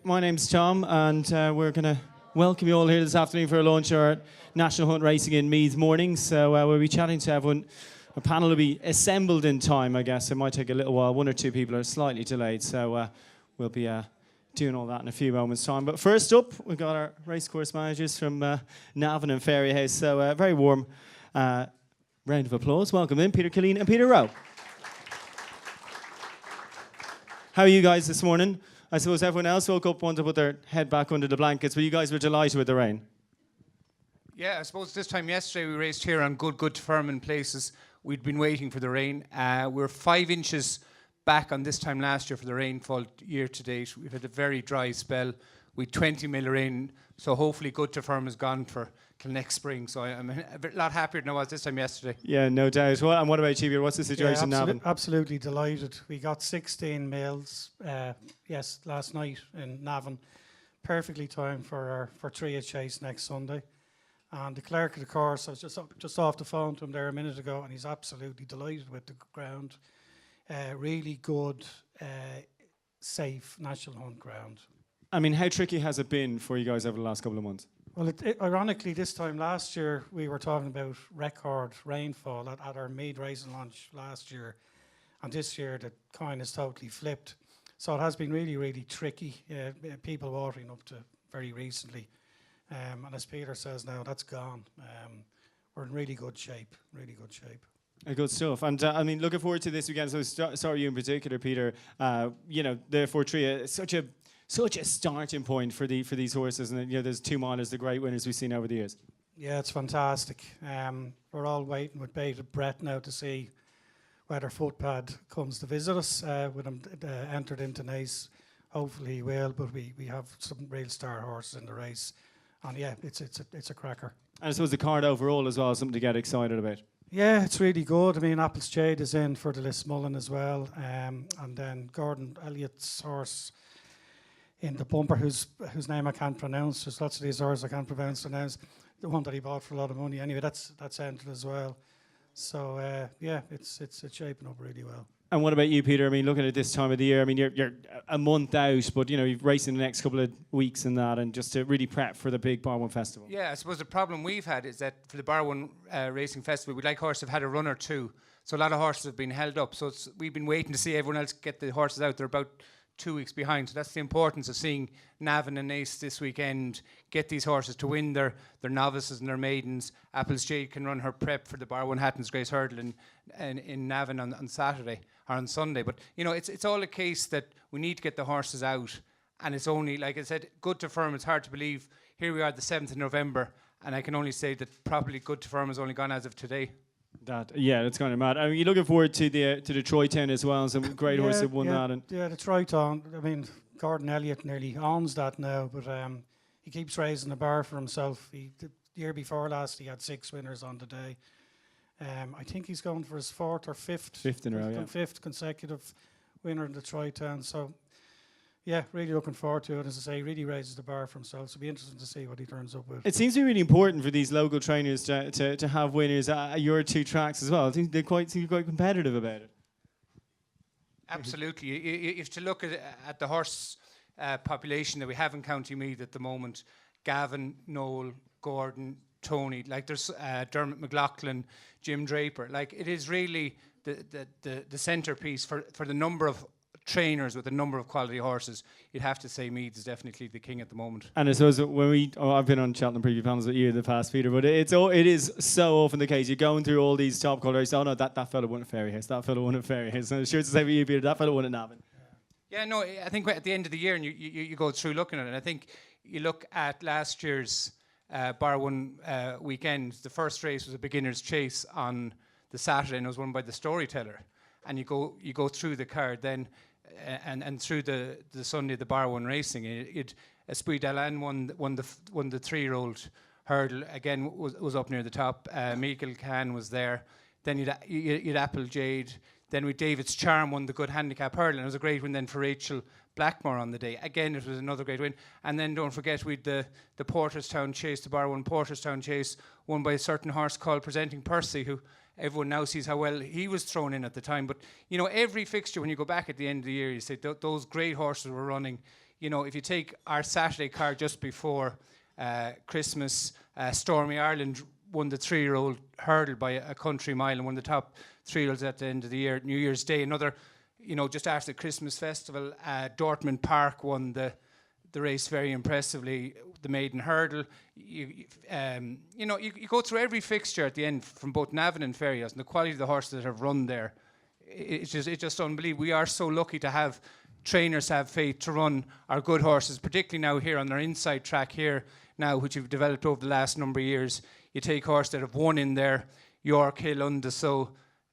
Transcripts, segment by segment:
My name's Tom, and we're going to welcome you all here this afternoon for a launch of our National Hunt Racing in Meath morning. So we'll be chatting to everyone. A panel will be assembled in time, I guess. It might take a little while. One or two people are slightly delayed, so we'll be doing all that in a few moments' time. But first up, we've got our racecourse managers from Navan and Fairyhouse. So a very warm round of applause. Welcome in, Peter Killeen and Peter Rowe. How are you guys this morning? I suppose everyone else woke up wanting to put their head back under the blankets, but you guys were delighted with the rain. Yeah, I suppose this time yesterday we raced here on good firm in places. We'd been waiting for the rain. We're 5 inches back on this time last year for the rainfall year to date. We've had a very dry spell with 20 mil rain, so hopefully good to firm is gone for till next spring. So I'm a lot happier than I was this time yesterday. Yeah, no doubt. Well, and what about you, Peter? What's the situation now? Absolutely delighted. We got 16 mils, last night in Navan. Perfectly timed for our tria chase next Sunday. And the clerk of the course, I was just off the phone to him there a minute ago, and he's absolutely delighted with the ground. Really good, safe national hunt ground. I mean, how tricky has it been for you guys over the last couple of months? Well, ironically, this time last year, we were talking about record rainfall at our Meath racing launch last year. And this year, the coin is totally flipped. So it has been really, really tricky. People watering up to very recently. And as Peter says now, that's gone. We're in really good shape, Good stuff. And I mean, looking forward to this weekend. So sorry you in particular, Peter. The Fortria, such a starting point for these horses. And there's 2 milers, the great winners we've seen over the years. Yeah, it's fantastic. We're all waiting with bated breath now to see whether Footpad comes to visit us with him entered into Naas. Hopefully he will, but we have some real star horses in the race. And yeah, it's a cracker. And I suppose the card overall as well is something to get excited about. Yeah, it's really good. I mean, Apple's Jade is in for the Lismullen as well. And then Gordon Elliott's horse in the bumper, whose name I can't pronounce. There's lots of these horses I can't pronounce. The one that he bought for a lot of money. Anyway, that's entered as well. So it's shaping up really well. And what about you, Peter? I mean, looking at this time of the year, I mean, you're a month out, but you're racing the next couple of weeks and that, and just to really prep for the big Bar 1 festival. Yeah, I suppose the problem we've had is that for the Bar 1 racing festival, we'd like horses to have had a run or two. So a lot of horses have been held up. So we've been waiting to see everyone else get the horses out. They're about 2 weeks behind. So that's the importance of seeing Navan and Naas this weekend get these horses to win their novices and their maidens. Apple's Jade can run her prep for the Bar 1 Hatton's Grace Hurdle in Navan on Saturday or on Sunday. But it's all a case that we need to get the horses out, and it's only, like I said, good to firm. It's hard to believe here we are the 7th of November, and I can only say that probably good to firm has only gone as of today. It's kind of mad. I mean, you're looking forward to the Troy Town as well. Some great horses have won that. And the Troy Town. I mean, Gordon Elliott nearly owns that now, but he keeps raising the bar for himself. The year before last, he had 6 winners on the day. I think he's going for his 4th or 5th. 5th in a row, yeah. 5th consecutive winner in the Troy Town. So, yeah, really looking forward to it. As I say, he really raises the bar for himself. So it'll be interesting to see what he turns up with. It seems to be really important for these local trainers to have winners at your 2 tracks as well. I think they seem quite competitive about it. Absolutely. If to look at the horse population that we have in County Meath at the moment, Gavin, Noel, Gordon, Tony, like there's Dermot McLaughlin, Jim Draper. Like it is really the centrepiece for the number of trainers with a number of quality horses. You'd have to say Meath is definitely the king at the moment. And I suppose when I've been on Cheltenham preview panels with you in the past, Peter, but it is so often the case. You're going through all these top colours. Oh no, that fellow won at Fairyhouse. That fellow won at Fairyhouse. And I'm sure to say for you, Peter, that fellow won at Navan. Yeah, no, I think at the end of the year, and you go through looking at it, I think you look at last year's Bar 1 weekend. The first race was a beginner's chase on the Saturday, and it was won by the Storyteller. And you go through the card then, and through the Sunday, the Bar 1 racing. Esprit d'Alan won the 3-year-old hurdle again, was up near the top. Michael Khan was there. Then you'd Apple Jade. Then with David's Charm won the good handicap hurdle, and it was a great win then for Rachel Blackmore on the day. Again, it was another great win. And then don't forget we'd the Porterstown Chase, the Bar 1 Porterstown Chase, won by a certain horse called Presenting Percy, who everyone now sees how well he was thrown in at the time. But, every fixture, when you go back at the end of the year, you say those great horses were running. you know, if you take our Saturday card just before Christmas, Stormy Ireland won the 3-year-old hurdle by a country mile and one of the top 3-year-olds at the end of the year, New Year's Day. Another, you know, just after the Christmas festival, Dortmund Park won the race very impressively, the maiden hurdle. You know, you go through every fixture at the end from both Navan and Fairyhouse, and the quality of the horses that have run there, it's just unbelievable. We are so lucky to have trainers have faith to run our good horses, particularly now here on our inside track here now, which we've developed over the last number of years. You take horses that have won in there, York Hill, Undeso,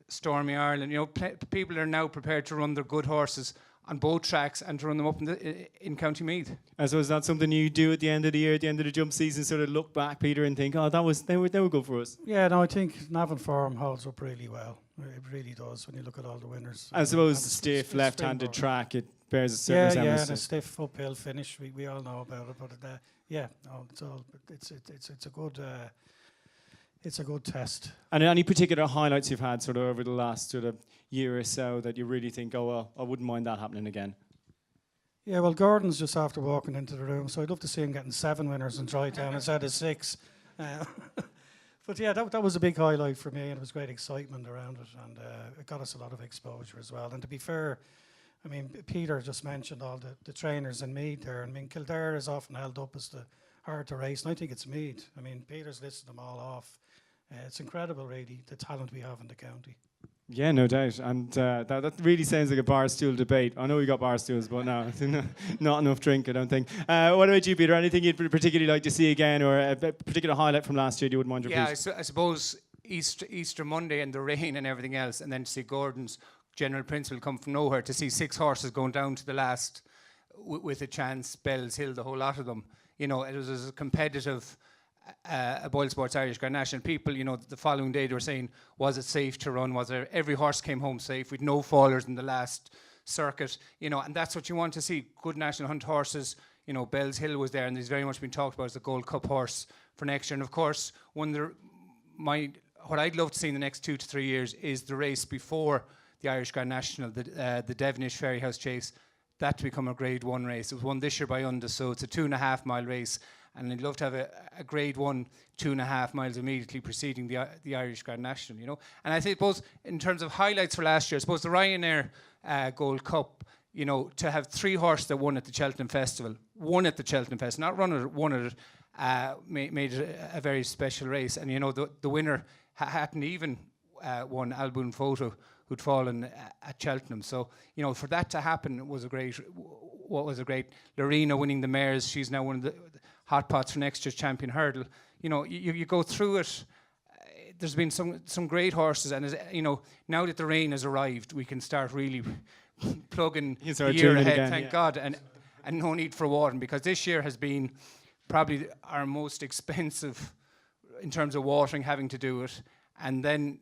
Stormy Ireland. You know, people are now prepared to run their good horses on both tracks and to run them up in County Meath. So is that something you do at the end of the year, at the end of the jump season, sort of look back, Peter, and think, oh, they were good for us? Yeah, no, I think Navan Farm holds up really well. It really does when you look at all the winners. I suppose the stiff left-handed track, it bears a certain resemblance. Yeah, and a stiff uphill finish. We all know about it, but it's a good test. And any particular highlights you've had sort of over the last sort of year or so that you really think, oh well, I wouldn't mind that happening again? Yeah, well, Gordon's just after walking into the room, so I'd love to see him getting 7 winners in Drytown instead of 6. But yeah, that was a big highlight for me, and there was great excitement around it, and it got us a lot of exposure as well. And to be fair, I mean, Peter just mentioned all the trainers in Meath there. I mean, Kildare is often held up as the hard to race, and I think it's Meath. I mean, Peter's listed them all off. It's incredible, really, the talent we have in the county. Yeah, no doubt. And that really sounds like a barstool debate. I know we got barstools, but no, not enough drink, I don't think. What about you, Peter? Anything you'd particularly like to see again, or a particular highlight from last year you wouldn't mind repeating? Yeah, I suppose Easter Monday and the rain and everything else, and then to see Gordon's general principle come from nowhere, to see 6 horses going down to the last with a chance, Bells Hill, the whole lot of them. You know, it was as competitive a Boyle Sports Irish Grand National. People, you know, the following day they were saying, was it safe to run? Was there, every horse came home safe with no fallers in the last circuit, you know, and that's what you want to see. Good national hunt horses. You know, Bells Hill was there, and he's very much been talked about as the Gold Cup horse for next year. And of course, what I'd love to see in the next 2 to 3 years is the race before the Irish Grand National, the Devonish Fairyhouse Chase, that to become a Grade 1 race. It was won this year by Undeso, so it's a 2.5 mile race. And I'd love to have a Grade 1, 2.5 miles immediately preceding the Irish Grand National, you know. And I suppose in terms of highlights for last year, I suppose the Ryanair Gold Cup, you know, to have 3 horses that won at the Cheltenham Festival, not run it, won it, made it a very special race. And, you know, the winner hadn't even won Alboon Photo, who'd fallen at Cheltenham. So, you know, for that to happen was a great. Lorena winning the mares, she's now one of the hot pots for next year's champion hurdle. You know, you go through it. There's been some great horses, and you know, now that the rain has arrived, we can start really plugging the year ahead. Again, thank God, and no need for watering, because this year has been probably our most expensive in terms of watering, having to do it. And then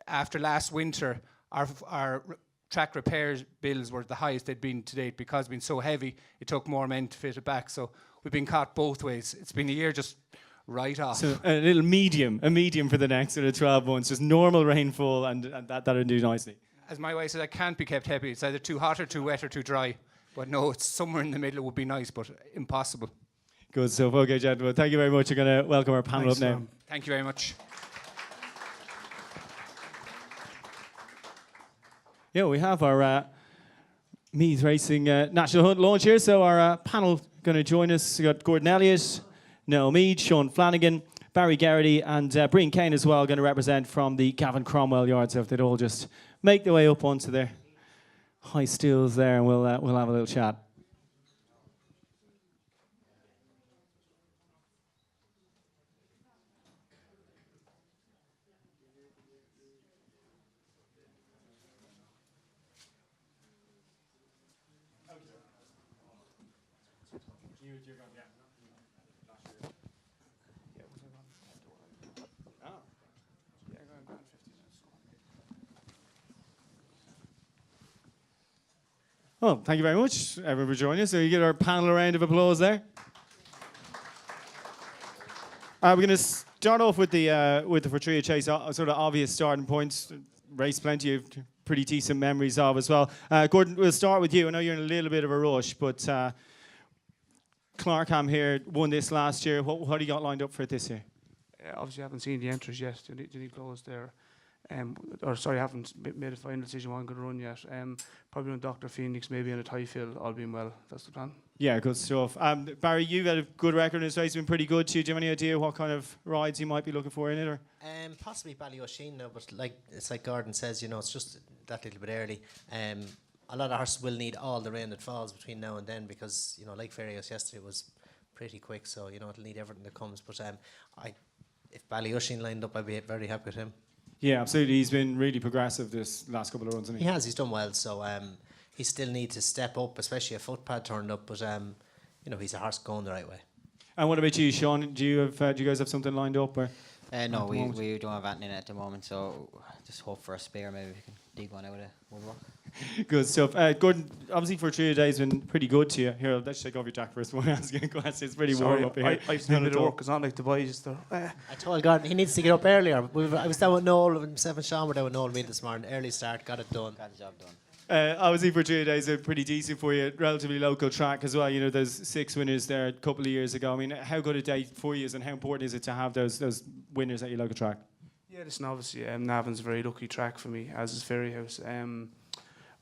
after last winter, our track repairs bills were the highest they'd been to date, because it's been so heavy. It took more men to fit it back, so we've been caught both ways. It's been a year just right off. So a little medium for the next sort of 12 months, just normal rainfall, and that'll do nicely. As my wife said, I can't be kept happy. It's either too hot or too wet or too dry. But no, it's somewhere in the middle. It would be nice, but impossible. Good stuff. Okay, gentlemen, thank you very much. We're going to welcome our panel up now. Thank you very much. Yeah, we have our Meath Racing National Hunt launch here. So our panel going to join us. We've got Gordon Elliott, Noel Mead, Sean Flanagan, Barry Garrity, and Brian Kane as well, going to represent from the Gavin Cromwell yard. So if they'd all just make their way up onto their high stools there, and we'll have a little chat. Well, thank you very much, everyone, for joining us. So you get our panel a round of applause there. We're going to start off with the Fortria Chase, sort of obvious starting points. Race plenty of pretty decent memories of as well. Gordon, we'll start with you. I know you're in a little bit of a rush, but Clarkham here won this last year. What do you got lined up for it this year? Obviously, I haven't seen the entries yet. Did he close there? Or sorry, I haven't made a final decision on going to run yet. Probably on Dr. Phoenix, maybe on a tie field, all being well. That's the plan. Yeah, good stuff. Barry, you've had a good record in this race. It's been pretty good to you. Do you have any idea what kind of rides you might be looking for in it? Or? Possibly Ballyosheen now, but it's like Gordon says, it's just that little bit early. A lot of horses will need all the rain that falls between now and then because, like Fairyhouse yesterday, it was pretty quick, so, it'll need everything that comes. But if Ballyosheen lined up, I'd be very happy with him. Yeah, absolutely. He's been really progressive this last couple of runs, hasn't he? He has. He's done well, so he still needs to step up, especially a footpad turned up. But he's a horse going the right way. And what about you, Sean? Do you guys have something lined up? Or no, we don't have anything at the moment, so just hope for a spare. Maybe we can dig one out of the woodwork. Good stuff. Gordon, obviously for 3 days has been pretty good to you. Here, let's take off your jacket first. It's pretty warm up here. I've done a bit of work. It's not like the boys. I told Gordon he needs to get up earlier. I was down with Noel, myself and Sean were down with Noel me this morning. Early start, got it done. Got the job done. Obviously for 3 days, pretty decent for you. Relatively local track as well. There's 6 winners there a couple of years ago. I mean, how good a day for you is, and how important is it to have those winners at your local track? Yeah, listen, obviously, Navan's a very lucky track for me, as is Fairyhouse.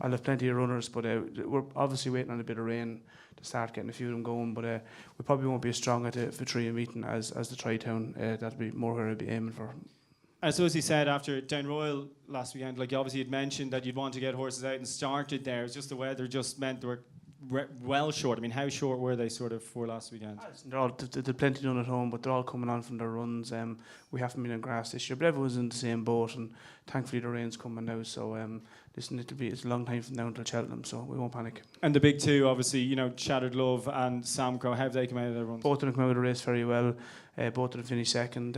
I'll have plenty of runners, but we're obviously waiting on a bit of rain to start getting a few of them going. But we probably won't be as strong at the Fitria meeting as the Tri-Town. That'll be more where I'll be aiming for. And so as you said after Down Royal last weekend, like you obviously had mentioned that you'd want to get horses out and started there. It's just the weather just meant they were well short. I mean, how short were they sort of for last weekend? They're plenty done at home, but they're all coming on from their runs. We haven't been on grass this year, but everyone's in the same boat, and thankfully the rain's coming now. So listen, it's a long time from now until Cheltenham, so we won't panic. And the big two, obviously, Shattered Love and Samcro, how have they come out of their runs? Both of them come out of the race very well. Both of them finished second.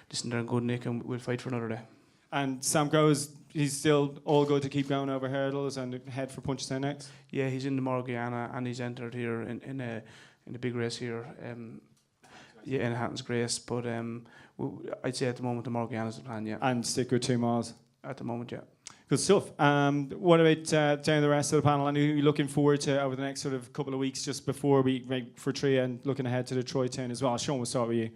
Listen, they're in good nick, and we'll fight for another day. And Samcro, he's still all good to keep going over hurdles and head for Punchestown next? Yeah, he's in the Morgiana, and he's entered here in a big race here. In Hatton's Grace, but I'd say at the moment the Morgiana's the plan, yeah. And stick with 2 miles? At the moment, yeah. Good stuff. What about down the rest of the panel? And who are you looking forward to over the next sort of couple of weeks just before we make for Tria and looking ahead to the Troy-Town as well? Sean, we'll start with you.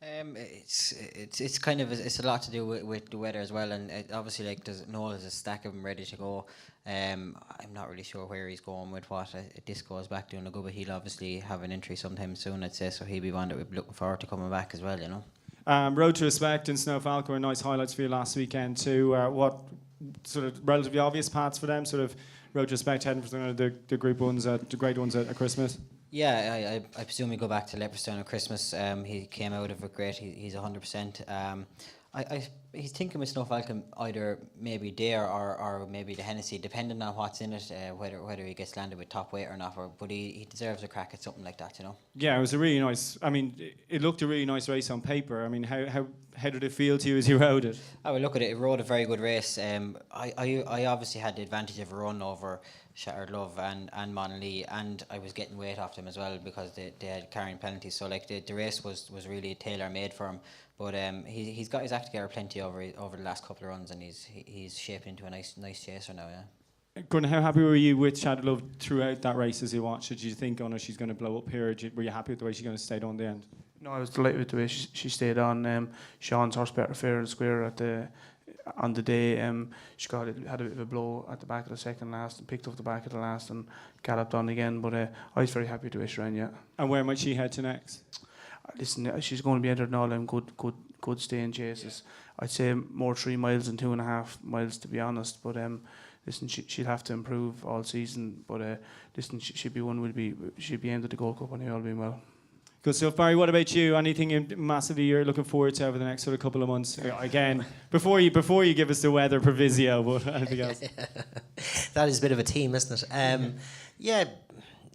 It's kind of it's a lot to do with the weather as well, and obviously Noel has a stack of them ready to go. I'm not really sure where he's going with what Disco is back doing a good, but he'll obviously have an entry sometime soon, I'd say, so he'll be one that we're looking forward to coming back as well, Road to Respect and Snow Falcon were nice highlights for you last weekend too. What sort of relatively obvious paths for them? Sort of Road to Respect heading for the group ones, the great ones at Christmas. Yeah, I presume we go back to Leopardstown at Christmas. He came out of it great. He's 100%. He's thinking with Snow Falcon either maybe Dare or maybe the Hennessy, depending on what's in it, whether he gets landed with top weight or not. But he deserves a crack at something like that, Yeah, it was a really nice. I mean, it looked a really nice race on paper. I mean, how did it feel to you as you rode it? I would look at it. It rode a very good race. I obviously had the advantage of a run over Shattered Love and Monley, and I was getting weight off them as well because they had carrying penalties. So the race was really tailor made for him. But he's got his act together plenty over the last couple of runs, and he's shaped into a nice chaser now. Yeah. Gordon, how happy were you with Shattered Love throughout that race as you watched? Did you think, she's going to blow up here? Were you happy with the way she's going to stay on the end? No, I was delighted with the way she stayed on. Sean's horse better fair and square on the day. She had a bit of a blow at the back of the second last and picked up the back of the last and galloped on again. But I was very happy with the way she ran, yeah. And where might she head to next? Listen, she's going to be entered in all them good staying chases. I'd say more 3 miles than 2.5 miles, to be honest. But listen, she'll have to improve all season. But listen, she'll be aimed at the Gold Cup, and all being well. Good stuff, Barry. What about you? Anything massively you're looking forward to over the next sort of couple of months? Again, before you give us the weather provisio, but anything else? That is a bit of a team, isn't it? Yeah,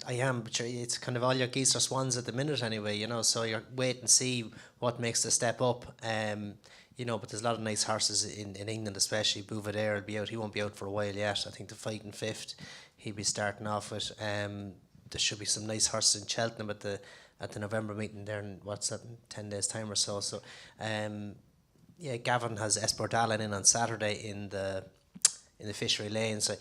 I am. But it's kind of all your geese or swans at the minute, anyway. So you're wait and see what makes the step up. But there's a lot of nice horses in England, especially Bouvier will be out. He won't be out for a while yet. I think the Fighting Fifth, he'll be starting off with. There should be some nice horses in Cheltenham at the November meeting there in 10 days time or so. So Gavin has Espordala in on Saturday in the Fishery Lane. So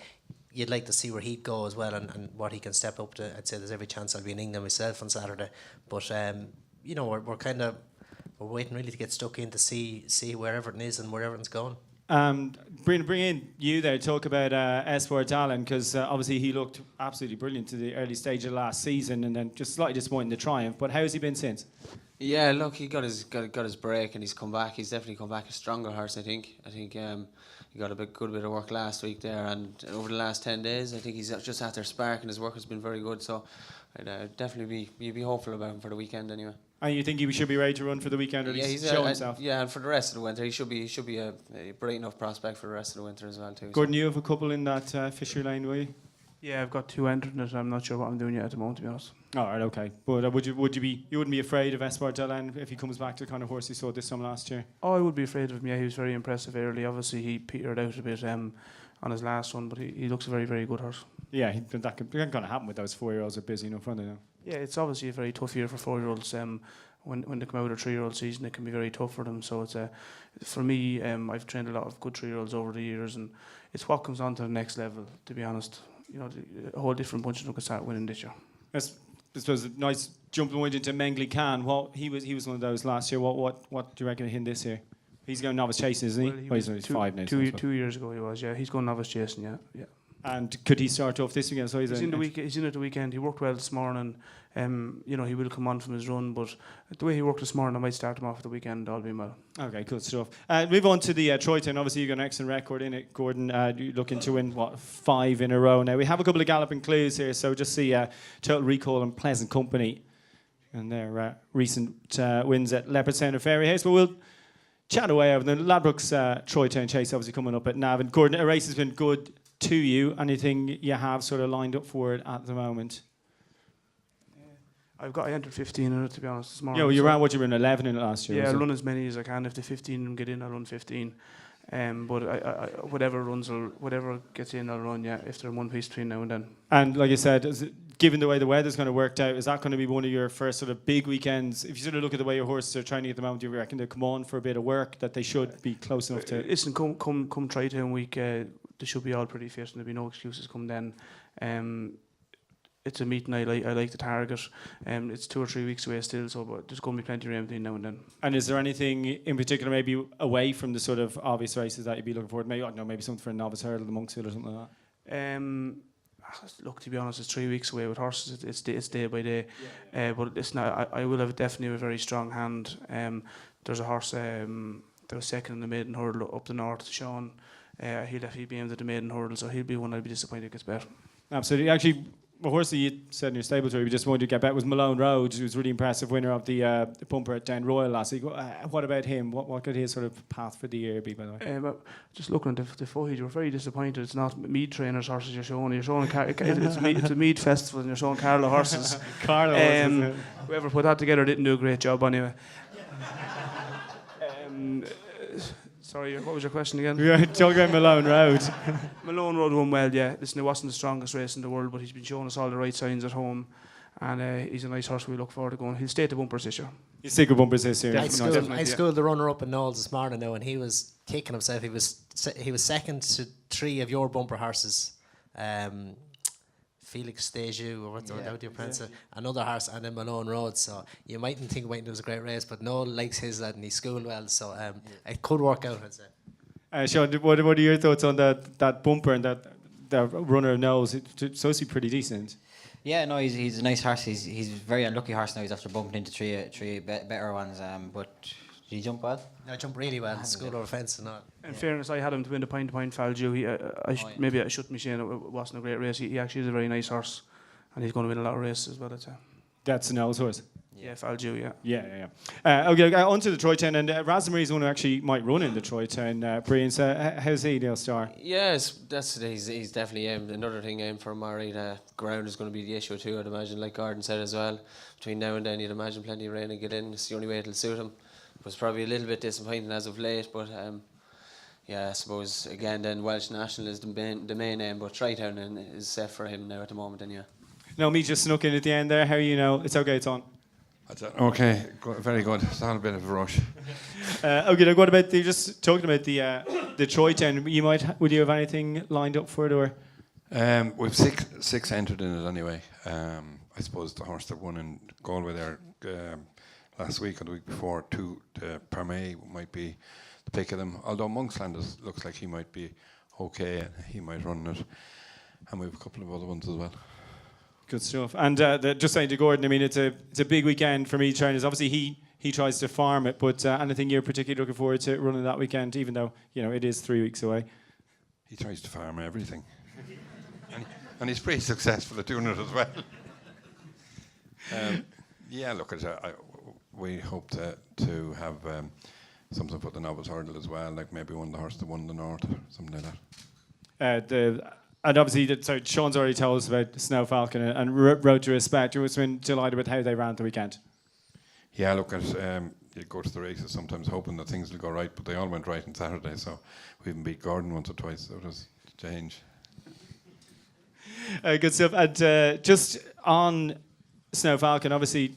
you'd like to see where he'd go as well, and what he can step up to. I'd say there's every chance I'll be in England myself on Saturday, but you know, we're waiting really to get stuck in to see where everything is and where everything's going. Bring in you there, talk about Espoir Dallin, because obviously he looked absolutely brilliant to the early stage of last season, and then just slightly disappointing the triumph. But how's he been since? Yeah, look, he got his break and he's come back. He's definitely come back a stronger horse, I think. He got a good bit of work last week there, and over the last 10 days, I think he's just after spark, and his work has been very good. So I'd definitely be hopeful about him for the weekend anyway. And you think he should be ready to run for the weekend, or he's show himself? Yeah, and for the rest of the winter, he should be a bright enough prospect for the rest of the winter as well too. Gordon, you have a couple in that Fisher Lane, will you? Yeah, I've got 2 entered in it. I'm not sure what I'm doing yet at the moment, to be honest. All right, okay. But you wouldn't be afraid of Espoir Dallin if he comes back to the kind of horse he saw this time last year? Oh, I would be afraid of him. Yeah, he was very impressive early. Obviously, he petered out a bit on his last one, but he looks a very, very good horse. Yeah, that can kind of happen with those 4-year-olds. Are busy enough, aren't they? Now? Yeah, it's obviously a very tough year for 4-year-olds. When they come out of a 3-year-old season, it can be very tough for them. So it's for me, I've trained a lot of good 3-year-olds over the years, and it's what comes on to the next level. To be honest, you know, a whole different bunch of them can start winning this year. I suppose a nice jumping point into Mengley Khan. He was one of those last year. What do you reckon of him this year? He's going novice chasing, isn't he? Well, he's 5 now. 2 years ago he was. Yeah, he's going novice chasing. Yeah. And could he start off this weekend? So he's in at the weekend. He worked well this morning. You know, he will come on from his run, but the way he worked this morning, I might start him off at the weekend, all being well. Okay, good stuff. Move on to the Troytown. Obviously, you've got an excellent record in it, Gordon. You're looking to win, 5 in a row now. We have a couple of galloping clues here, so just see Total Recall and Pleasant Company and their recent wins at Leopardstown and Fairyhouse. But we'll chat away over the Ladbrokes Troytown Chase, obviously coming up at Navan. Gordon, a race has been good to you. Anything you have sort of lined up for it at the moment? I entered 15 in it, to be honest, this morning. Yeah, well, you ran 11 in it last year. Yeah, I'll run as many as I can. If the 15 get in, I'll run 15. But I whatever gets in, I'll run. Yeah, if they're in one piece between now and then. And like I said, given the way the weather's going to work out, is that going to be one of your first sort of big weekends? If you sort of look at the way your horses are training at the moment, do you reckon they come on for a bit of work that they should be close enough to? Listen, come Troytown week, they should be all pretty fit, and there'll be no excuses come then. It's a meeting I like to target. It's 2 or 3 weeks away still, so but there's going to be plenty of everything now and then. And is there anything in particular, maybe away from the sort of obvious races that you'd be looking forward to? Maybe, I don't know, maybe something for a novice hurdle, the Monksfield or something like that? Look, to be honest, it's 3 weeks away with horses. It's day by day. But listen, I will have definitely a very strong hand. There's a horse that was second in the maiden hurdle up the north, Sean. He'll definitely be aimed at the maiden hurdle, so he'll be one I'd be disappointed gets better. Absolutely. Actually, a horse that you said in your stable tour, we just wanted to get back, was Malone Rhodes, who was really impressive winner of the bumper at Down Royal last week. What about him? What could his sort of path for the year be, by the way? Just looking at the footage, we're very disappointed. It's not Mead trainers' horses you're showing. It's a Mead festival, and you're showing Carlow horses. Carlow horses. Whoever put that together didn't do a great job anyway. Sorry, what was your question again? Yeah, talking about Malone Road. Malone Road won well, yeah. Listen, it wasn't the strongest race in the world, but he's been showing us all the right signs at home. And he's a nice horse we look forward to going. He'll stay at the bumpers this year. He'll stick with bumpers this year. I schooled the runner-up in Knowles this morning now, and he was kicking himself. He was second to 3 of your bumper horses. Felix Stejou, or how do you pronounce it? Another horse, and then Malone Road. So you mightn't think Wayne was a great race, but Noel likes his lad and he schooled well. So it could work out, I'd say. Sean, what are your thoughts on that bumper and that runner knows? It's supposed to be pretty decent. Yeah, no, he's a nice horse. He's a very unlucky horse now. He's after bumping into three better ones. But did he jump well? No, jumped really well. School over fence and all. In fairness, I had him to win the point-to-point Falju. Maybe I shouldn't be saying it wasn't a great race. He actually is a very nice horse, and he's going to win a lot of races as well, I'd say. That's a nose horse. Yeah, Falju, Yeah. Okay, on to the Troytown, and Razamarie is one who actually might run in the Troytown. Brian, so how's he, Neil Starr? Yes, he's definitely another thing for Murray. Ground is going to be the issue too, I'd imagine, like Gordon said as well. Between now and then, you'd imagine plenty of rain to get in. It's the only way it'll suit him. It was probably a little bit disappointing as of late, but I suppose again then Welsh National is the main aim, but Troytown is set for him now at the moment. And No, me just snuck in at the end there. How are you now? It's okay, it's on. Okay, very good. It's not a bit of a rush. Okay, what about just talking about the Troytown? Would you have anything lined up for it, or? We've six entered in it anyway. I suppose the horse that won in Galway there last week or the week before, Parmay might be the pick of them. Although Monksland looks like he might be okay, he might run it. And we have a couple of other ones as well. Good stuff. And just saying to Gordon, I mean, it's a big weekend for Meath trainers. Obviously, he tries to farm it, but anything you're particularly looking forward to running that weekend, even though it is 3 weeks away? He tries to farm everything. And he's pretty successful at doing it as well. Yeah, look, we hope to have something for the novice hurdle as well, like maybe one of the horses that won the North, something like that. And obviously, Sean's already told us about Snow Falcon and Road to Respect. You must have been delighted with how they ran the weekend. Yeah, look, you go to the races sometimes hoping that things will go right, but they all went right on Saturday, so we even beat Gordon once or twice, so it was a change. Good stuff. And just on Snow Falcon, obviously,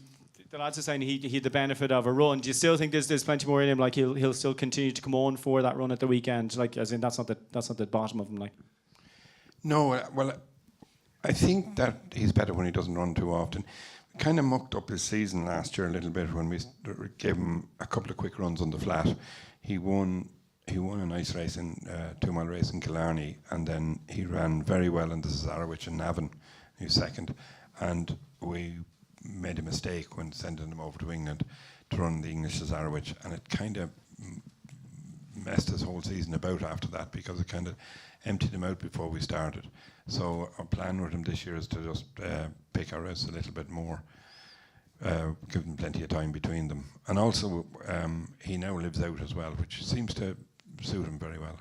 the lads are saying he had the benefit of a run. Do you still think there's plenty more in him? Like he'll still continue to come on for that run at the weekend? Like, as in that's not the bottom of him. Like, no, well, I think that he's better when he doesn't run too often. We kind of mucked up his season last year a little bit when we gave him a couple of quick runs on the flat. He won a nice race in 2 mile race in Killarney, and then he ran very well in the Cesarewitch in Navan. He was second, and we made a mistake when sending him over to England to run the English Cesarewitch, and it kind of messed his whole season about after that because it kind of emptied him out before we started. So our plan with him this year is to just pick our routes a little bit more, give him plenty of time between them. And also he now lives out as well, which seems to suit him very well.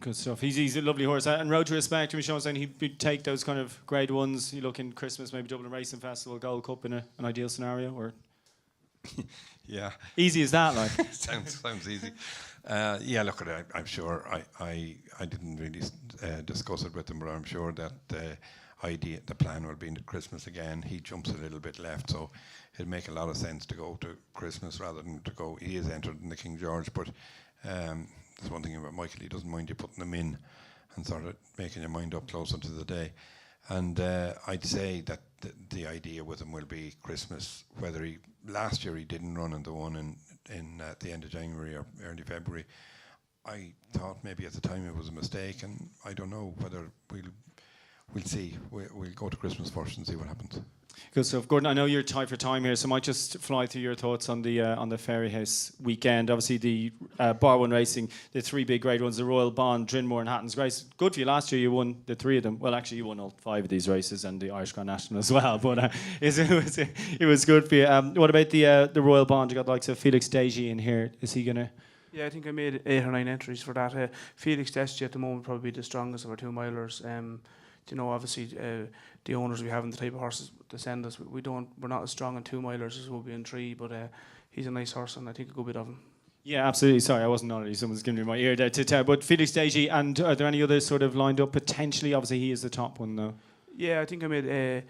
good stuff. He's a lovely horse. And Road to Respect, Sean saying he'd take those kind of grade ones. You look in Christmas, maybe Dublin Racing Festival, Gold Cup in an ideal scenario, or Yeah. easy as that, like. sounds easy. Yeah, look, I'm sure I didn't really discuss it with him, but I'm sure that the plan will be in Christmas again. He jumps a little bit left, so it'd make a lot of sense to go to Christmas rather than to go. He is entered in the King George, but there's one thing about Michael, he doesn't mind you putting them in and sort of making your mind up closer to the day. And I'd say that the idea with him will be Christmas. Whether last year he didn't run in the one in at the end of January or early February, I thought maybe at the time it was a mistake, and I don't know whether we'll see. We'll go to Christmas first and see what happens. Good stuff. Gordon, I know you're tight for time here, so I might just fly through your thoughts on the Fairyhouse weekend. Obviously, the Bar 1 racing, the three big grade ones, the Royal Bond, Drinmore and Hatton's Grace. Good for you. Last year you won the three of them. Well, actually, you won all five of these races and the Irish Grand National as well, but it was good for you. What about the Royal Bond? You got the likes of Felix Deji in here. Is he going to... Yeah, I think I made 8 or 9 entries for that. Felix Deji at the moment probably the strongest of our 2 milers. Obviously the owners we have and the type of horses to send us, we're not as strong in 2 milers as we'll be in 3, but he's a nice horse and I think a good bit of him. Yeah, absolutely. Sorry, I wasn't on it. Someone's giving me my ear there to tell. But Felix Deji, and are there any others sort of lined up potentially? Obviously, he is the top one though. Yeah, I think I made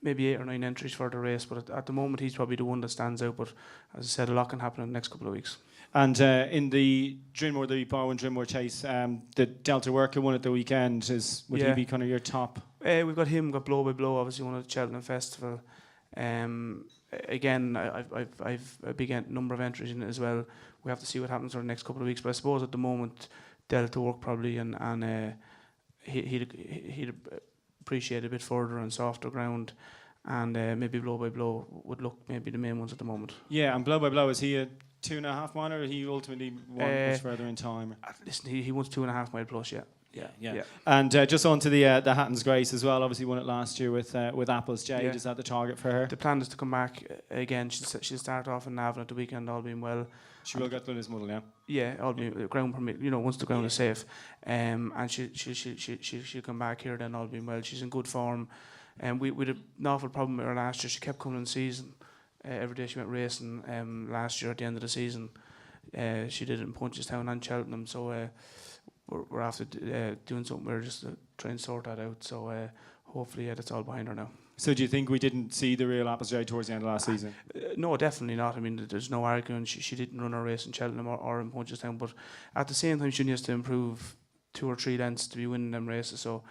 maybe 8 or 9 entries for the race, but at the moment he's probably the one that stands out. But as I said, a lot can happen in the next couple of weeks. And in the Drinmore, the Bar 1 Drinmore Chase, the Delta Worker one at the weekend, would he be kind of your top? We've got him, got Blow by Blow, obviously won at the Cheltenham Festival. Again, I've a big number of entries in it as well. We have to see what happens over the next couple of weeks. But I suppose at the moment, Delta Work probably, and he'd appreciate a bit further and softer ground. And maybe Blow by Blow would look maybe the main ones at the moment. Yeah, and Blow by Blow, is he a 2.5 mile, or he ultimately won much further in time? Listen, he wants 2.5 mile plus, yeah. And just on to the Hatton's Grace as well. Obviously won it last year with Apple's Jade. Yeah. Is that the target for her? The plan is to come back again. She'll start off in Navan at the weekend, all being well. She will get Luna's model, yeah. Yeah, all being ground permit. Once the ground is safe, and she'll come back here then, all being well. She's in good form, and we had an awful problem with her last year. She kept coming in season. Every day she went racing. Last year at the end of the season, she did it in Punchestown and Cheltenham. So we're after doing something. We're just trying to sort that out. So hopefully, that's all behind her now. So do you think we didn't see the real Apples Jade towards the end of last season? No, definitely not. I mean, there's no arguing. She didn't run her race in Cheltenham or in Punchestown. But at the same time, she needs to improve 2 or 3 lengths to be winning them races. So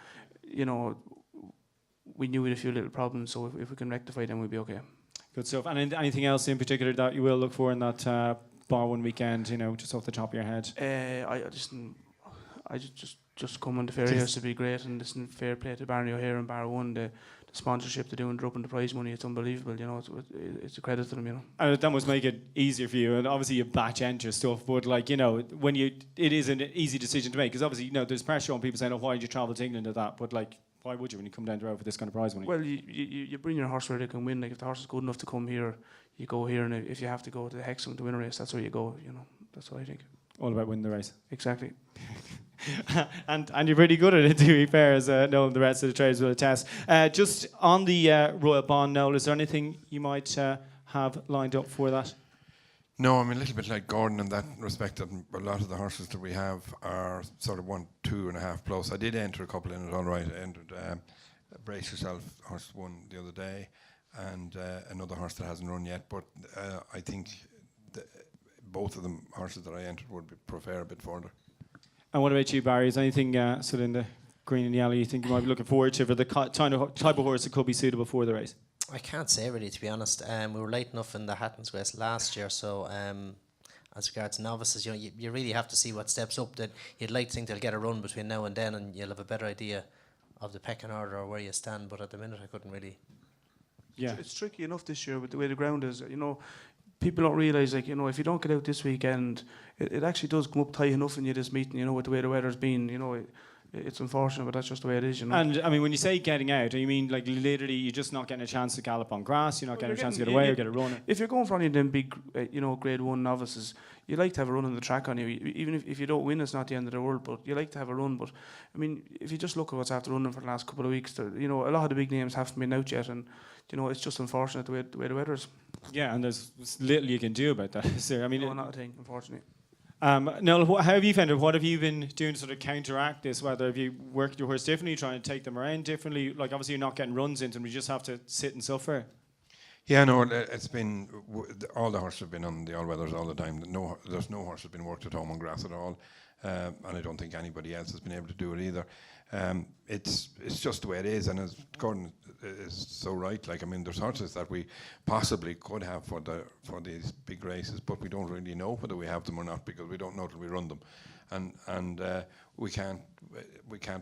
you know, we knew we had a few little problems, so if we can rectify them, we'll be okay. Good stuff. And anything else in particular that you will look for in that Bar One weekend? You know, just off the top of your head. I just come on the Fairyhouse to be great, and listen, fair play to Barney O'Hare and Bar One. The sponsorship they're doing, dropping the prize money, it's unbelievable. You know, it's a credit to them. You know, And that must make it easier for you. And obviously you batch enter stuff, but like, you know, when it is an easy decision to make, because obviously, you know, there's pressure on people saying, oh, why did you travel to England to that? But like, why would you when you come down the road for this kind of prize money? well, you bring your horse where they can win. Like if the horse is good enough to come here, you go here, and if you have to go to the Hexham to win a race, that's where you go. You know, that's what I think. All about winning the race. Exactly. and you're pretty good at it, to be fair, as knowing the rest of the trades will attest. Just on the Royal Bond, Noel, is there anything you might have lined up for that? No, I'm a little bit like Gordon in that respect, that a lot of the horses that we have are sort of 1, 2.5 plus. I did enter a couple in it, all right. I entered Brace Yourself, horse won the other day, and another horse that hasn't run yet, but I think both of them horses that I entered would prefer a bit further. And what about you, Barry? Is anything sort of in the green and yellow you think you might be looking forward to for the type of horse that could be suitable for the race? I can't say really, to be honest. We were late enough in the Hatton's West last year, so as regards novices, you know, you really have to see what steps up that you'd like to think they'll get a run between now and then, and you'll have a better idea of the pecking order or where you stand. But at the minute, I couldn't really. Yeah, It's tricky enough this year with the way the ground is. You know, people don't realise, like, you know, if you don't get out this weekend, it actually does come up tight enough in you this meeting, you know, with the way the weather's been. You know, it's unfortunate, but that's just the way it is, you know. and I mean, when you say getting out, you mean like literally you're just not getting a chance to gallop on grass, you're not getting a chance to get away or get a run. If you're going for any of them big, you know, Grade 1 novices, you like to have a run on the track on you. Even if you don't win, it's not the end of the world, but you like to have a run. But, I mean, if you just look at what's after running for the last couple of weeks, you know, a lot of the big names haven't been out yet, and, you know, it's just unfortunate the way the weather is. Yeah, and there's little you can do about that, is there? I mean, No, not a thing, unfortunately. Noel, how have you found it? What have you been doing to sort of counteract this? Whether have you worked your horse differently, trying to take them around differently? Like, obviously you're not getting runs into them, you just have to sit and suffer. Yeah, no, it's been all the horses have been on the all-weathers all the time. There's no horse has been worked at home on grass at all, and I don't think anybody else has been able to do it either. It's just the way it is, and as Gordon is so right. Like, I mean, there's horses that we possibly could have for these big races, but we don't really know whether we have them or not because we don't know till we run them, and we can't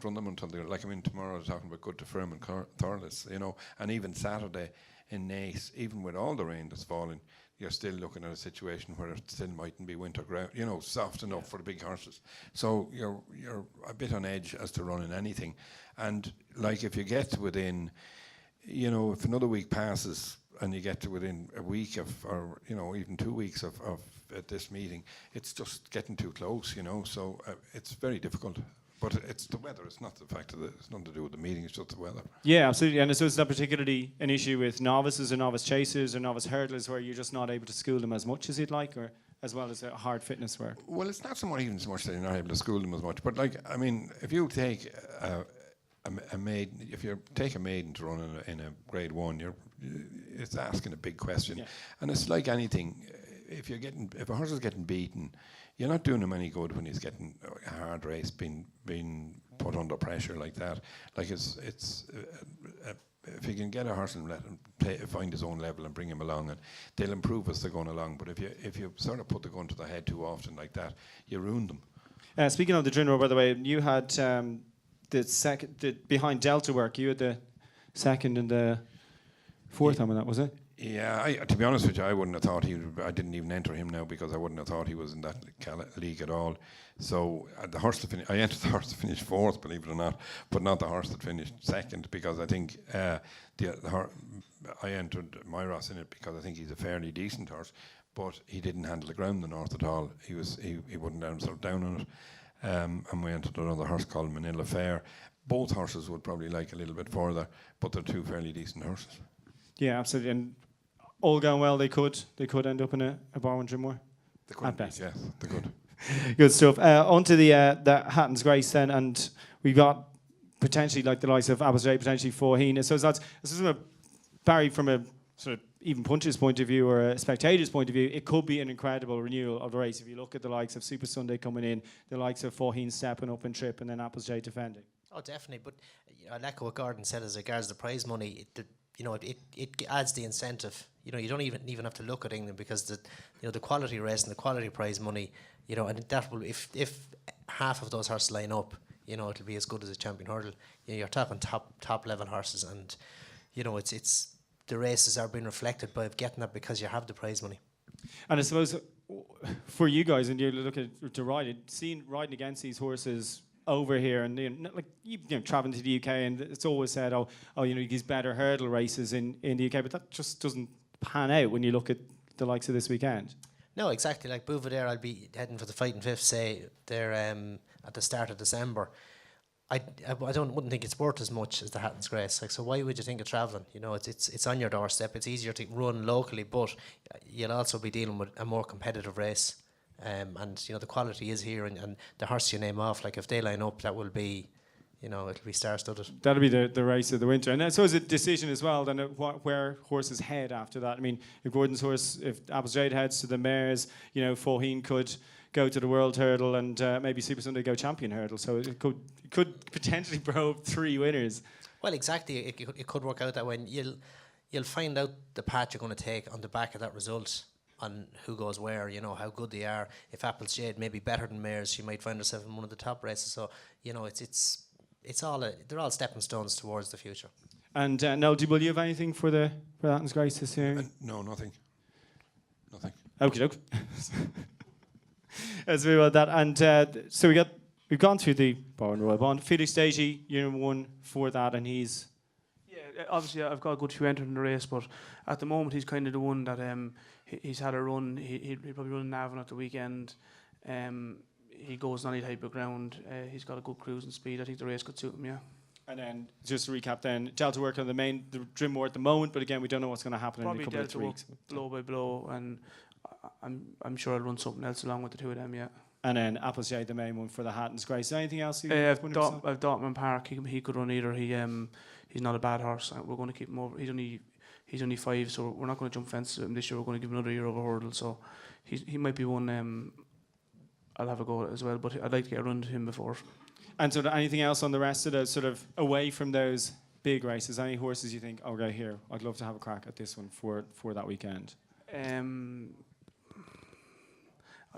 run them until they're like. I mean, tomorrow I was talking about Good to Firm and Thorless, you know, and even Saturday in Naas, even with all the rain that's falling, you're still looking at a situation where it still mightn't be winter ground, you know, soft enough for the big horses. So you're a bit on edge as to running anything. And like if you get within, you know, if another week passes and you get to within a week of, or, you know, even 2 weeks of at this meeting, it's just getting too close, you know, so it's very difficult. But it's the weather. It's not the fact that it's nothing to do with the meeting. It's just the weather. Yeah, absolutely. And so it's not particularly an issue with novices or novice chasers or novice hurdlers where you're just not able to school them as much as you'd like, or as well as hard fitness work. Well, it's not so much even so much that you're not able to school them as much. But like, I mean, if you take a maiden, if you take a maiden to run in a Grade 1, it's asking a big question. Yeah. And it's like anything. If a horse is getting beaten, you're not doing him any good when he's getting a hard race, being put under pressure like that. Like it's if you can get a horse and let him find his own level and bring him along, and they'll improve as they're going along. But if you sort of put the gun to the head too often like that, you ruin them. Speaking of the Drinrow, by the way, you had the behind Delta work. You had the second and the fourth on that, was it? Yeah, to be honest with you, I wouldn't have thought I didn't even enter him now because I wouldn't have thought he was in that league at all. So the horse I entered the horse to finish fourth, believe it or not, but not the horse that finished second because I think I entered Myros in it because I think he's a fairly decent horse, but he didn't handle the ground in the north at all. He wouldn't let himself down on it, and we entered another horse called Manila Fair. Both horses would probably like a little bit further, but they're two fairly decent horses. Yeah, absolutely. And all going well, they could end up in a Bar One Drinmore. They could, yes, they could. Good stuff. On to the Hatton's Grace then, and we've got potentially like the likes of Abbotsjay, potentially Faugheen. So that's Barry, from a sort of even puncher's point of view or a spectator's point of view, it could be an incredible renewal of the race if you look at the likes of Super Sunday coming in, the likes of Faugheen stepping up in trip, and then Abbotsjay defending. Oh, definitely. But I'll echo what Gordon said as regards the prize money. It adds the incentive. You don't even have to look at England, because the quality race and the quality prize money. And that will, if half of those horses line up, it'll be as good as a champion hurdle. You're talking top level horses, and it's the races are being reflected by getting that, because you have the prize money. And I suppose for you guys, and you look at to riding against these horses over here, and traveling to the UK, and it's always said, these better hurdle races in the UK, but that just doesn't pan out when you look at the likes of this weekend. No, exactly. Like Belvedere, I'll be heading for the Fighting Fifth, say they're at the start of December. I wouldn't think it's worth as much as the Hatton's Grace. So why would you think of travelling? It's on your doorstep. It's easier to run locally, but you'll also be dealing with a more competitive race. And the quality is here, and the horse you name off, like if they line up, that will be, it'll be star-studded. That'll be the race of the winter. And so is a decision as well, then where horses head after that. I mean, if Gordon's horse, if Applejade heads to the mares, Faugheen could go to the World Hurdle, and maybe Super Sunday go Champion Hurdle. So it could potentially probe 3 winners. Well, exactly. It could work out that way. And you'll find out the path you're going to take on the back of that result, on who goes where, how good they are. If Applejade may be better than mares, she might find herself in one of the top races. So, it's all they're all stepping stones towards the future. And Noel, will you have anything for the Hatton's Grace this year? No, nothing. Okay. Let's move on that. And so we've gone through the Bar and Royal Bond. Felix Stagey, you're one for that, and he's. Yeah, obviously I've got a good few entering the race, but at the moment he's kind of the one that he's had a run. He'll probably run Navan at the weekend. He goes on any type of ground. He's got a good cruising speed. I think the race could suit him, yeah. And then, just to recap then, Delta work on the Drimmore at the moment, but again, we don't know what's going to happen probably in a couple Delta of weeks. Blow by blow, and I'm sure I'll run something else along with the two of them, yeah. And then Applejade, the main one for the Hatton's Grace. Anything else? I've Dortmund Park. He could run either. He's not a bad horse. We're going to keep him over. He's only 5, so we're not going to jump fences with him this year. We're going to give him another year of a hurdle. So he might be one. I'll have a go at as well, but I'd like to get a run to him before. And sort of anything else on the rest of those, sort of away from those big races? Any horses you think, okay, here, I'd love to have a crack at this one for that weekend?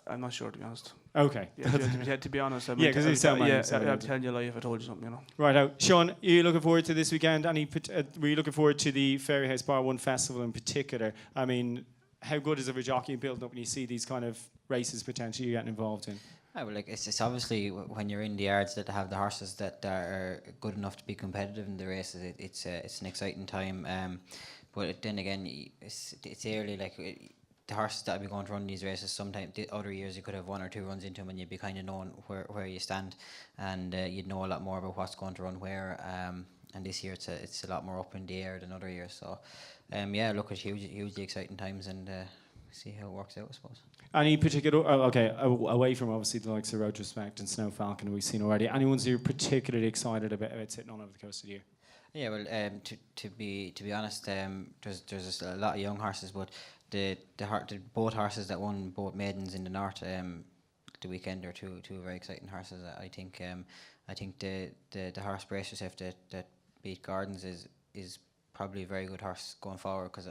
I'm not sure, to be honest. Okay. Yeah, to be honest. Because he's so many. I'd tell you a lie if I told you something, Right out. Sean, are you looking forward to this weekend? Were you looking forward to the Fairyhouse Bar 1 Festival in particular? I mean, how good is it for jockeying building up when you see these kind of races potentially you're getting involved in? Well, it's obviously when you're in the yards that have the horses that are good enough to be competitive in the races. It's an exciting time. But then again, it's early. The horses that will be going to run these races, sometimes the other years you could have 1 or 2 runs into them and you'd be kind of knowing where you stand, and you'd know a lot more about what's going to run where. And this year it's a lot more up in the air than other years. So, it's hugely exciting times, and see how it works out, I suppose. Any particular, away from obviously the likes of Road Respect and Snow Falcon we've seen already, any ones you're particularly excited about sitting on over the course of the year? Yeah, well, to be honest, there's a lot of young horses, but the both horses that won both maidens in the north the weekend are two very exciting horses. I think the horse Brace Yourself that beat Gardens is probably a very good horse going forward, because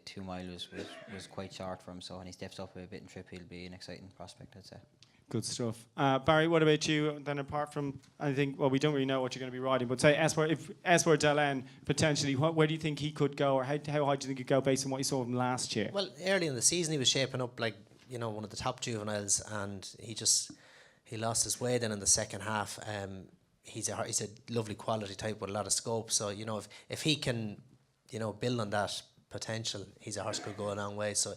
2 mile was quite short for him. So when he steps up a bit in trip, he'll be an exciting prospect, I'd say. Good stuff. Barry, what about you? Then apart from, I think, well, we don't really know what you're going to be riding, but say Espoir Delaine, potentially, where do you think he could go, or how high do you think he'd go based on what you saw of him last year? Well, early in the season he was shaping up like, one of the top juveniles, and he lost his way then in the second half. He's a lovely quality type with a lot of scope, so if he can build on that potential, he's a horse could go a long way. So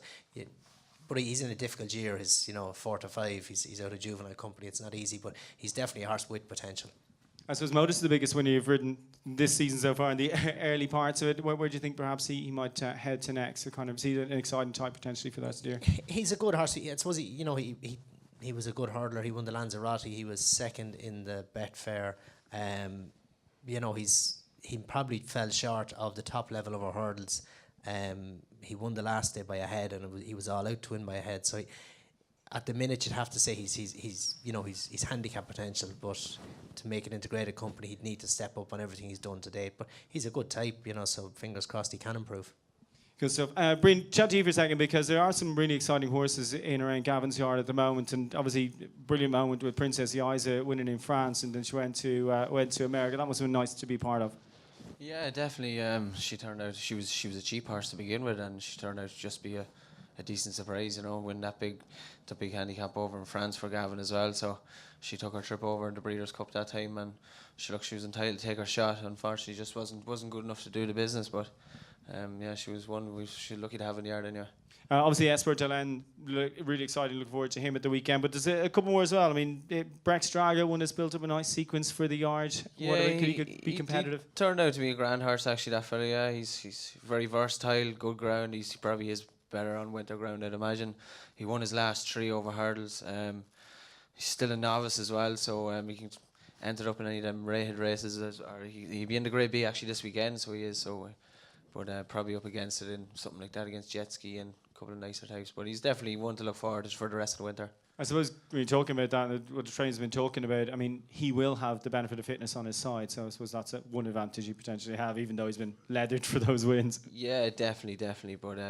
but he's in a difficult year. He's 4 to 5. He's out of juvenile company. It's not easy, but he's definitely a horse with potential. I suppose Modus is the biggest winner you've ridden this season so far in the early parts of it. Where do you think perhaps he might head to next? Or is he an exciting type potentially for that year? He's a good horse. I suppose he was a good hurdler. He won the Lanzarote. He was second in the Betfair. He probably fell short of the top level of our hurdles. He won the last day by a head, and he was all out to win by a head. So at the minute you'd have to say he's handicap potential, but to make an integrated company, he'd need to step up on everything he's done to date. But he's a good type, so fingers crossed he can improve. Good stuff. Breen, chat to you for a second, because there are some really exciting horses in around Gavin's Yard at the moment, and obviously brilliant moment with Princess Eliza winning in France, and then she went to America. That must have been nice to be part of. Yeah, definitely. She turned out she was a cheap horse to begin with, and she turned out to just be a decent surprise. Win the big handicap over in France for Gavin as well. So she took her trip over in the Breeders' Cup that time, and she was entitled to take her shot. Unfortunately, just wasn't good enough to do the business, but. She was one she's lucky to have in the yard anyway. Obviously, Esper Delen, really exciting. Looking forward to him at the weekend. But there's a couple more as well. I mean, Brex Draga, one that's built up a nice sequence for the yard. Yeah, he could be competitive. He turned out to be a grand horse, actually, that fella. Yeah, he's very versatile, good ground. He probably is better on winter ground, I'd imagine. He won his last 3 over hurdles. He's still a novice as well, so he can enter up in any of them rated races. Or he'll be in the Grade B actually this weekend, so he is. So. But probably up against it in something like that against jet ski and a couple of nicer types. But he's definitely one to look forward to for the rest of the winter. I suppose when you're talking about that, what the trainer's been talking about, I mean, he will have the benefit of fitness on his side. So I suppose that's one advantage you potentially have, even though he's been leathered for those wins. Yeah, definitely. But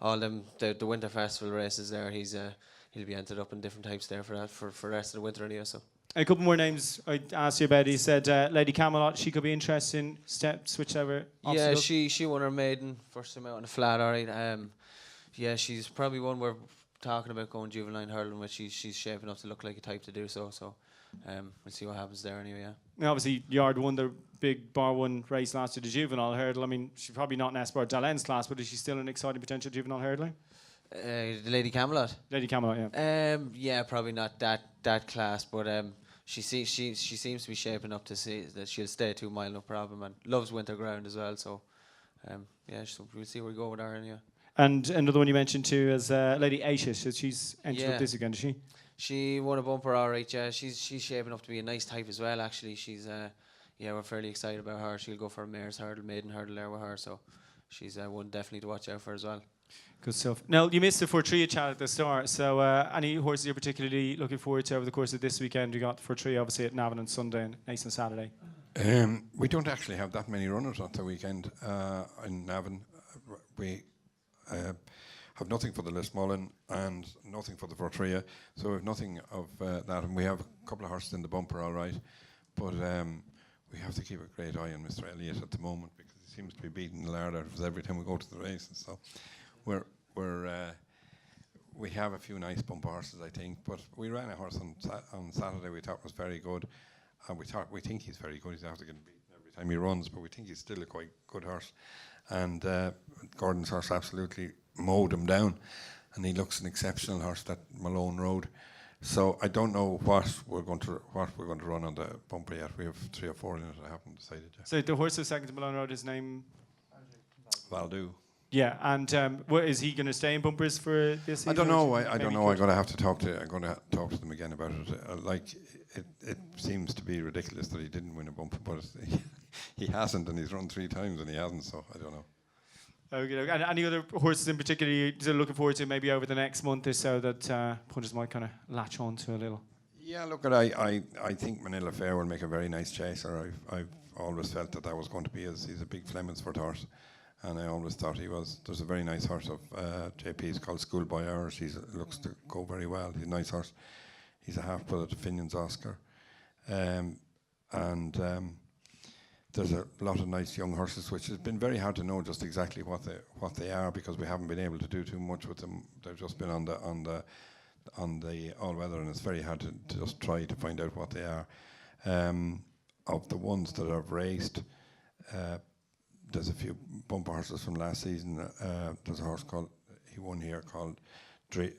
all them the winter festival races there, he'll be entered up in different types there for the rest of the winter anyway. So. A couple more names I asked you about. He said Lady Camelot, she could be interested in switch over. Yeah, she won her maiden first time out on the flat, alright. She's probably one we're talking about going juvenile hurling with. She's shaping up to look like a type to do so. So we'll see what happens there anyway. Yeah. Now, obviously, Yard won the big Bar 1 race last year, the juvenile hurdle. I mean, she's probably not in Esper Dalen's class, but is she still an exciting potential juvenile hurdler? The Lady Camelot. Lady Camelot, yeah. Yeah, probably not that class, but she seems to be shaping up to see that she'll stay 2 mile, no problem, and loves winter ground as well. So, so we'll see where we go with her anyway. And another one you mentioned too is Lady Aisha. So she's entered up this weekend, is she? She won a bumper, all right. Yeah, she's shaping up to be a nice type as well. Actually, she's we're fairly excited about her. She'll go for a mare's hurdle, maiden hurdle there with her. So, she's one definitely to watch out for as well. Good stuff. Now, you missed the Fortria chat at the start, so any horses you're particularly looking forward to over the course of this weekend? You got Fortria obviously at Navan on Sunday and Naas on Saturday. We don't actually have that many runners at the weekend in Navan. We have nothing for the Lismullen and nothing for the Fortria, so we have nothing of that. And we have a couple of horses in the bumper, all right, but we have to keep a great eye on Mr. Elliott at the moment, because he seems to be beating the lard out of us every time we go to the races. So we have a few nice bumper horses, I think, but we ran a horse on Saturday we thought was very good, and we think he's very good. He's after getting beaten every time he runs, but we think he's still a quite good horse. And Gordon's horse absolutely mowed him down, and he looks an exceptional horse, that Malone Road. So I don't know what we're going to run on the bumper yet. We have 3 or 4 in it. I haven't decided yet. So the horse who's second to Malone Road, his name? Valdu. Yeah, and is he going to stay in bumpers for this season? I don't know. I don't know. I'm going to talk to them again about it. It seems to be ridiculous that he didn't win a bumper, but he hasn't, and he's run 3 times and he hasn't. So I don't know. Okay. And any other horses in particular you're looking forward to maybe over the next month or so that punters might kind of latch on to a little? Yeah, look, I think Manila Fair will make a very nice chaser. I've always felt that was going to be he's a big Flemonsford horse. And I always thought he was. There's a very nice horse of JP's called Schoolboy Hours. He looks to go very well. He's a nice horse. He's a half-blood at Finian's Oscar. There's a lot of nice young horses, which has been very hard to know just exactly what they are, because we haven't been able to do too much with them. They've just been on the all-weather, and it's very hard to just try to find out what they are. Of the ones that have raced, there's a few bumper horses from last season. There's a horse he won here called Dream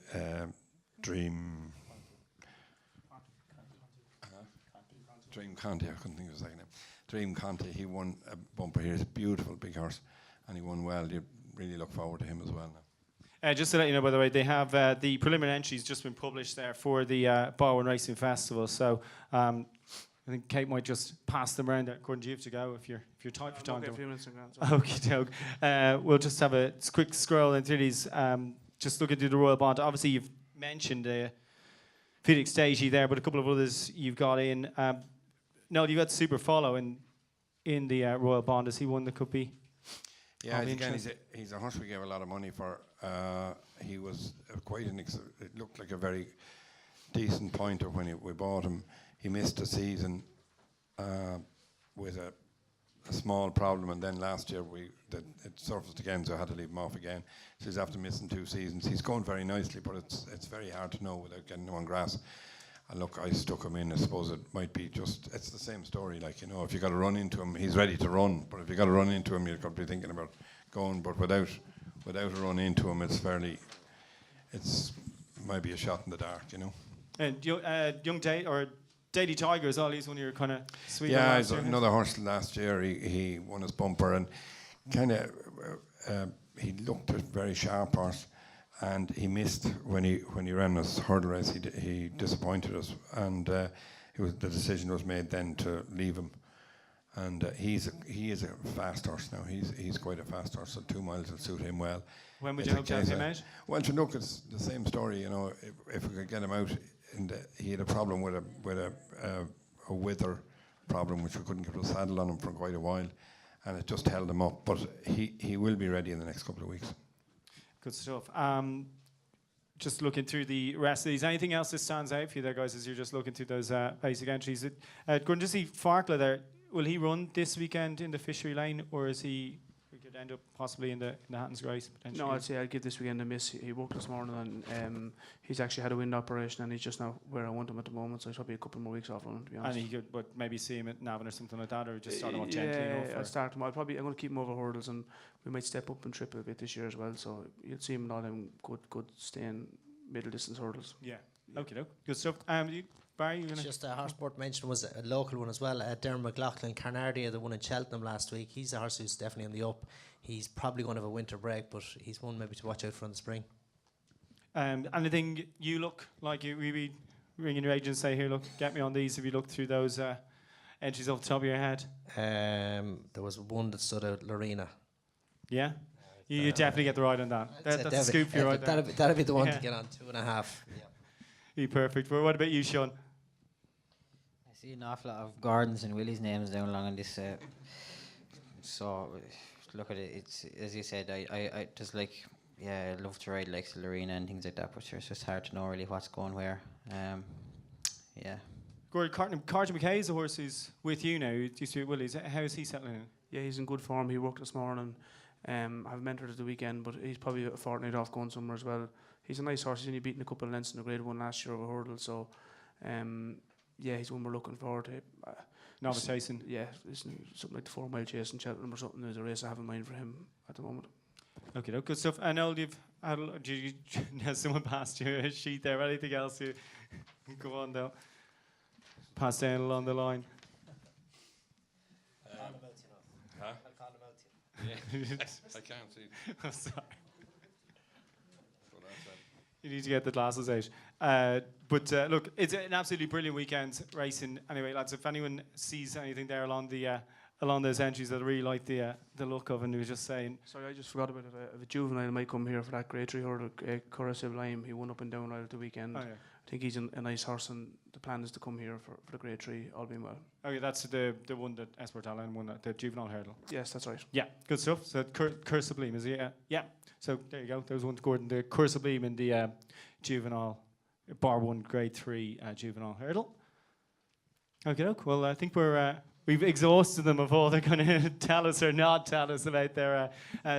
Conti. I couldn't think of his second name. Dream Conti. He won a bumper here. He's a beautiful big horse, and he won well. You really look forward to him as well now. Just to let you know, by the way, they have the preliminary entries just been published there for the Bar 1 Racing Festival. So I think Kate might just pass them around. According to you, to go if you're tight for time. Okay, a few minutes ago. Okay, doke. We'll just have a quick scroll through these. Just looking through the Royal Bond. Obviously, you've mentioned Felix Stagey there, but a couple of others you've got in. No, you've got Super Follow in the Royal Bond. Has he won the Cuppy? Yeah, again, he's a horse we gave a lot of money for. He was quite it looked like a very decent pointer when we bought him. He missed a season with a small problem, and then last year it surfaced again, so I had to leave him off again. So he's after missing 2 seasons. He's going very nicely, but it's very hard to know without getting him on grass. And look, I stuck him in. I suppose it might be it's the same story. Like, you know, if you got to run into him, he's ready to run. But if you got to run into him, you've got to be thinking about going. But without a run into him, might be a shot in the dark, you know. And Young Daily Tiger is all. He's one of your kind of sweet. Yeah, he's another horse last year. He won his bumper, and kind of he looked a very sharp horse. And he missed when he ran his hurdle race. He disappointed us, and the decision was made then to leave him. And he is a fast horse now. He's quite a fast horse. So 2 miles will suit him well. When would you hope to have him out? Well, to look, it's the same story. You know, if we could get him out, and he had a problem with a wither problem, which we couldn't get a saddle on him for quite a while, and it just held him up. But he will be ready in the next couple of weeks. Good stuff. Just looking through the rest of these. Anything else that stands out for you there, guys, as you're just looking through those basic entries? Going to see Farkle there. Will he run this weekend in the Fishery Lane, or is he? We could end up possibly in the Hatton's Race potentially. No, I'd say I'd give this weekend a miss. He woke this morning and he's actually had a wind operation, and he's just now where I want him at the moment. So he's probably a couple more weeks off running, to be honest. And he could, but maybe see him at Navan or something like that, or just start him off gently. Yeah, I'll start him. I'm going to keep him over hurdles, and we might step up and trip a bit this year as well. So you'll see him in all them good staying middle distance hurdles. Yeah. Okay, good stuff. Barry, you're gonna Just a horse Bert mentioned was a local one as well. Darren McLaughlin, Carnardia, the one in Cheltenham last week. He's a horse who's definitely on the up. He's probably going to have a winter break, but he's one maybe to watch out for in the spring. Anything you look like you be ringing your agent and say, here, look, get me on these. If you look through those entries off the top of your head. There was one that stood out, Lorena. Yeah? You definitely get the ride on that. That's a scoop for you right there. That'll be the one to get on 2.5. Yeah. Be perfect. Well, what about you, Sean? I see an awful lot of Gordon's and Willie's names down along on this. So look at it. It's as you said. I just like I love to ride like Lorena and things like that. But sure, it's just hard to know really what's going where. Yeah. Carter McKay is a horse who's with you now. He used to be at Willie's. How is he settling in? Yeah, he's in good form. He worked this morning. I've mentored at the weekend, but he's probably a fortnight off going somewhere as well. He's a nice horse. He's only beaten a couple of lengths in the Grade 1 last year over hurdle. So, he's one we're looking forward to. Novice chasing. Yeah, something like the 4 mile chase in Cheltenham or something. There's a race I have in mind for him at the moment. Okay, good stuff. I know has someone passed you a sheet there? Anything else? You go on though. Pass down along the line. Huh? Yeah. I can't see. I'm sorry. You need to get the glasses out. But look, it's an absolutely brilliant weekend racing. Anyway, lads, if anyone sees anything there along those entries that I really like the look of, and we were just saying. Sorry, I just forgot about it. If a juvenile might come here for that Grade 3 hurdle, Curacao Lime, he won up and down right at the weekend. Oh, yeah. I think he's a nice horse, and the plan is to come here for the Grade 3, all being well. Okay, that's the one that Esport Allen won, the juvenile hurdle. Yes, that's right. Yeah, good stuff. So Curse Sublime, is it? Yeah. So there you go. There was one to Gordon, the Curse Sublime in the juvenile, bar 1 Grade 3 juvenile hurdle. Okay, well, I think we've exhausted them of all they're going to tell us or not tell us about their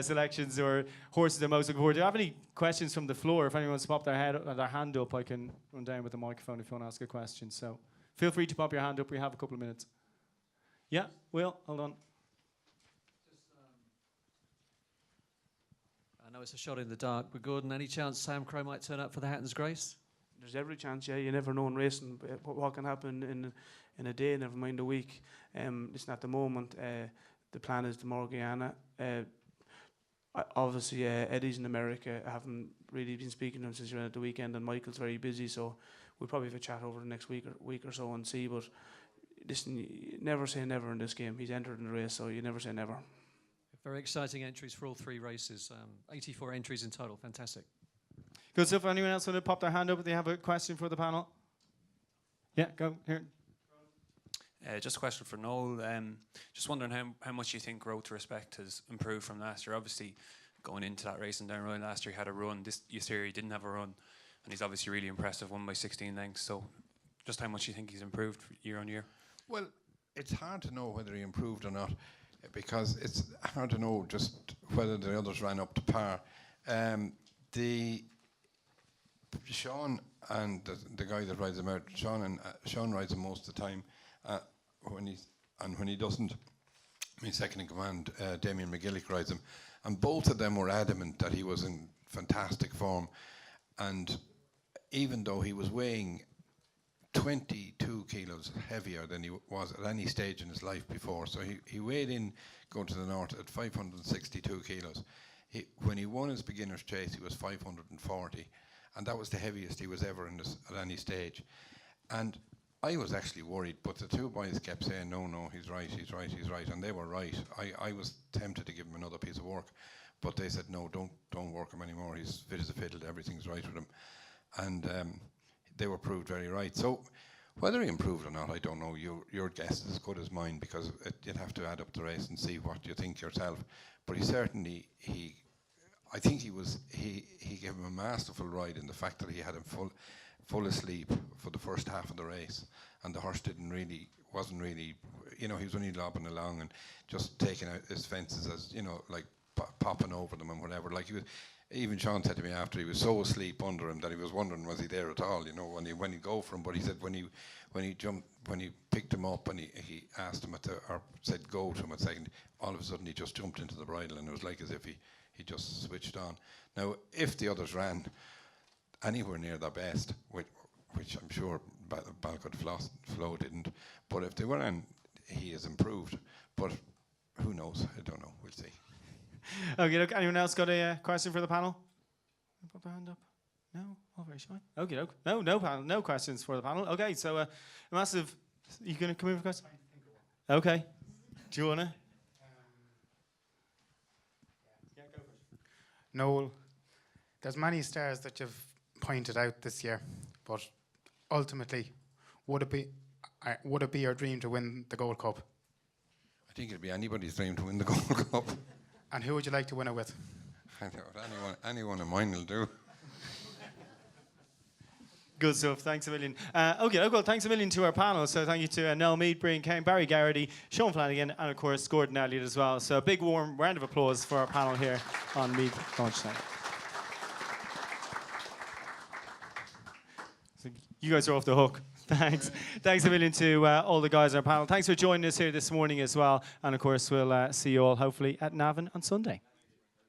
selections or horses they're most looking forward to. Do you have any questions from the floor? If anyone wants to pop their hand up, I can run down with the microphone if you want to ask a question. So feel free to pop your hand up. We have a couple of minutes. Yeah, Will, hold on. I know it's a shot in the dark, but Gordon, any chance Sam Crow might turn up for the Hatton's Grace? There's every chance, yeah. You never know in racing what can happen in a day, never mind a week. Listen, at the moment, the plan is the Morgiana. Obviously, Eddie's in America. I haven't really been speaking to him since we went at the weekend, and Michael's very busy, so we'll probably have a chat over the next week or so and see. But listen, you never say never in this game. He's entered in the race, so you never say never. Very exciting entries for all 3 races. 84 entries in total. Fantastic. Good stuff. Anyone else want to pop their hand up if they have a question for the panel? Yeah, go here. Just a question for Noel. Just wondering how much you think Road to Respect has improved from last year. Obviously, going into that race in Downroad last year, he had a run. This year he didn't have a run, and he's obviously really impressive, won by 16 lengths. So, just how much you think he's improved year on year? Well, it's hard to know whether he improved or not, because it's hard to know just whether the others ran up to par. Sean and the guy that rides him out, Sean rides him most of the time. When he doesn't, my second in command, Damien McGillick, rides him, and both of them were adamant that he was in fantastic form. And even though he was weighing 22 kilos heavier than he was at any stage in his life before, so he weighed in going to the north at 562 kilos. When he won his beginner's chase, he was 540, and that was the heaviest he was ever in at any stage. And I was actually worried, but the two boys kept saying, no, he's right, and they were right. I was tempted to give him another piece of work, but they said, no, don't work him anymore. He's fit as a fiddle, everything's right with him. And they were proved very right. So whether he improved or not, I don't know. Your guess is as good as mine, because you'd have to add up the race and see what you think yourself. But he certainly, I think he gave him a masterful ride in the fact that he had him full asleep for the first half of the race, and the horse wasn't really, he was only lobbing along and just taking out his fences as, like popping over them and whatever. Like even Sean said to me after, he was so asleep under him that he was wondering was he there at all, when he go for him. But he said when he picked him up and he asked him or said go to him at second, all of a sudden he just jumped into the bridle, and it was like as if he just switched on. Now, if the others ran anywhere near their best, which I'm sure Balcott Flo didn't, but if they were, and he has improved, but who knows? I don't know. We'll see. Okay, look, anyone else got a question for the panel? Put their hand up. No? All very shy. Okay, look. No questions for the panel. Okay, so a massive... You going to come in for a question? Okay. Do you want to? Yeah, go for it. Noel, there's many stars that you've pointed out this year, but ultimately, would it be your dream to win the Gold Cup? I think it'd be anybody's dream to win the Gold Cup. And who would you like to win it with? I know, anyone of mine will do. Good stuff. Thanks a million. Okay, well, thanks a million to our panel. So thank you to Nell Mead, Brian Kane, Barry Garrity, Sean Flanagan, and of course Gordon Elliott as well. So a big warm round of applause for our panel here on Meath Lunchtime. So you guys are off the hook. Thanks. Thanks a million to all the guys on our panel. Thanks for joining us here this morning as well. And of course, we'll see you all hopefully at Navan on Sunday.